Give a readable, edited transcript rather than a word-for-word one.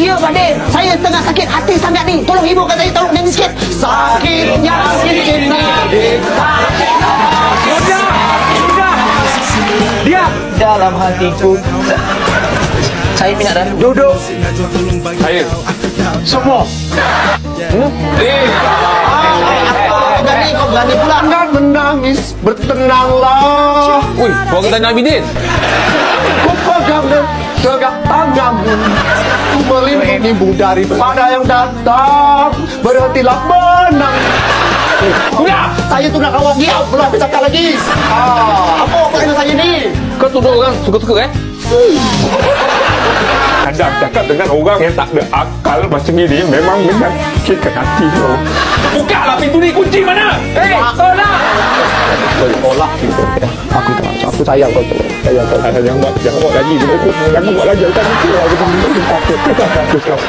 Ya, Pak De. Saya tengah sakit hati sangat ni. Tolong hiburkan saya, tolong nyanyi sikit. Sakitnya cinta. Sudah. Dia dalam hatiku. Saya minat dah. Duduk. Saya. Semua. Kau berani pula. Jangan menangis, bertenanglah. Wih, kau kata Nabi Din. Ku pegang tegak tanganmu, ku melindungimu daripada yang datang. Berhentilah menang. Udah, saya tu nak kawan dia. Belum habis cakap lagi. Apa dengan saya ni? Kau tuduh orang suka-suka Anda cakap dengan orang yang tak ada akal macam ini memang menyakitkan hati kau. Bukalah pintu ni, kunci mana? Tolak! Tolak gitu. Aku tak macam aku sayang kau tu. Sayang kau. Jangan buat lagi. Jangan buat lagi. Aku takut.